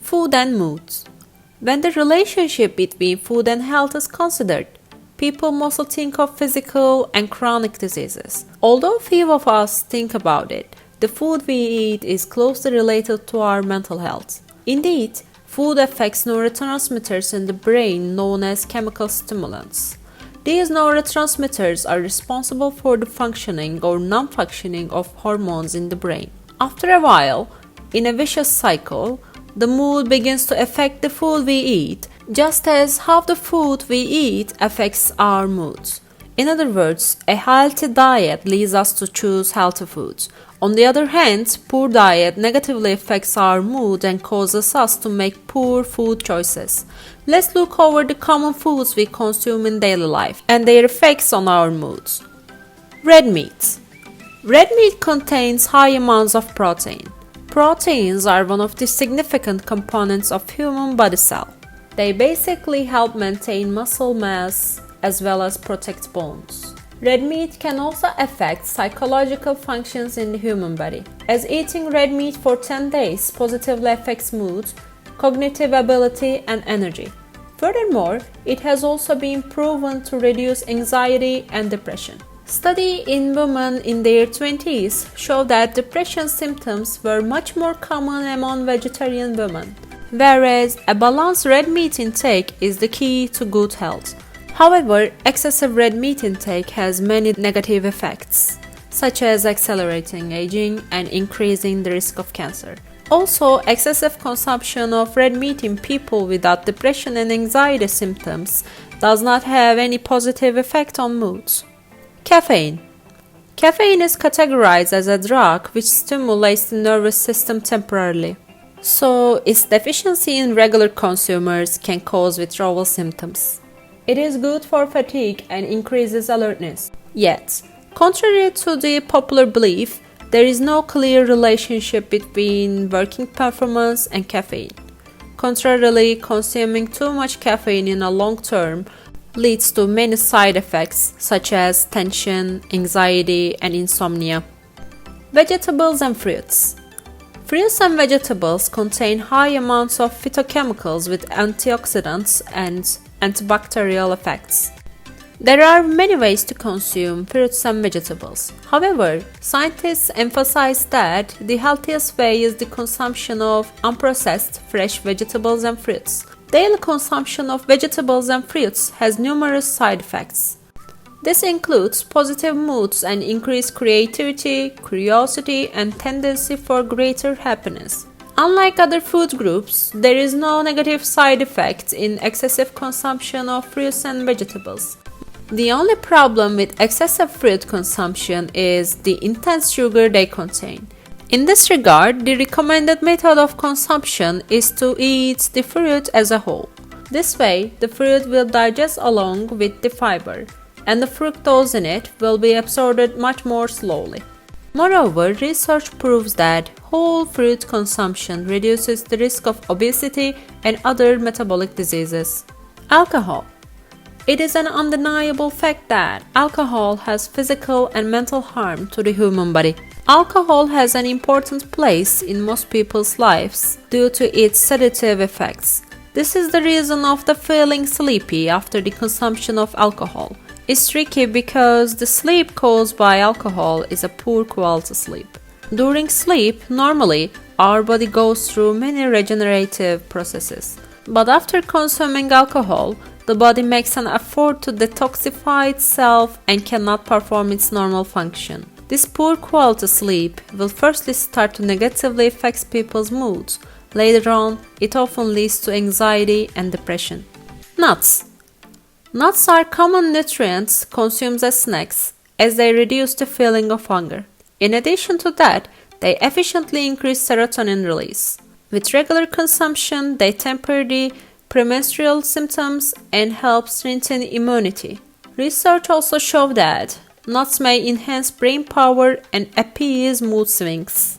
Food and moods. When the relationship between food and health is considered, people mostly think of physical and chronic diseases. Although few of us think about it, the food we eat is closely related to our mental health. Indeed, food affects neurotransmitters in the brain known as chemical stimulants. These neurotransmitters are responsible for the functioning or non-functioning of hormones in the brain. After a while, in a vicious cycle, the mood begins to affect the food we eat, just as how the food we eat affects our moods. In other words, a healthy diet leads us to choose healthy foods. On the other hand, poor diet negatively affects our mood and causes us to make poor food choices. Let's look over the common foods we consume in daily life and their effects on our moods. Red meat. Red meat contains high amounts of protein. Proteins are one of the significant components of human body cell. They basically help maintain muscle mass as well as protect bones. Red meat can also affect psychological functions in the human body, as eating red meat for 10 days positively affects mood, cognitive ability, and energy. Furthermore, it has also been proven to reduce anxiety and depression. Studies in women in their 20s show that depression symptoms were much more common among vegetarian women, whereas a balanced red meat intake is the key to good health. However, excessive red meat intake has many negative effects, such as accelerating aging and increasing the risk of cancer. Also, excessive consumption of red meat in people without depression and anxiety symptoms does not have any positive effect on moods. Caffeine. Caffeine is categorized as a drug which stimulates the nervous system temporarily. So, its deficiency in regular consumers can cause withdrawal symptoms. It is good for fatigue and increases alertness. Yet, contrary to the popular belief, there is no clear relationship between working performance and caffeine. Contrarily, consuming too much caffeine in a long term leads to many side effects such as tension, anxiety, and insomnia. Vegetables and fruits. Fruits and vegetables contain high amounts of phytochemicals with antioxidants and antibacterial effects. There are many ways to consume fruits and vegetables. However, scientists emphasize that the healthiest way is the consumption of unprocessed fresh vegetables and fruits. Daily consumption of vegetables and fruits has numerous side effects. This includes positive moods and increased creativity, curiosity, and tendency for greater happiness. Unlike other food groups, there is no negative side effect in excessive consumption of fruits and vegetables. The only problem with excessive fruit consumption is the intense sugar they contain. In this regard, the recommended method of consumption is to eat the fruit as a whole. This way, the fruit will digest along with the fiber, and the fructose in it will be absorbed much more slowly. Moreover, research proves that whole fruit consumption reduces the risk of obesity and other metabolic diseases. Alcohol. It is an undeniable fact that alcohol has physical and mental harm to the human body. Alcohol has an important place in most people's lives due to its sedative effects. This is the reason of the feeling sleepy after the consumption of alcohol. It's tricky because the sleep caused by alcohol is a poor quality sleep. During sleep, normally, our body goes through many regenerative processes. But after consuming alcohol, the body makes an effort to detoxify itself and cannot perform its normal function. This poor quality sleep will firstly start to negatively affect people's moods. Later on, it often leads to anxiety and depression. Nuts. Nuts are common nutrients consumed as snacks as they reduce the feeling of hunger. In addition to that, they efficiently increase serotonin release. With regular consumption, they temper the premenstrual symptoms and help strengthen immunity. Research also shows that nuts may enhance brain power and appease mood swings.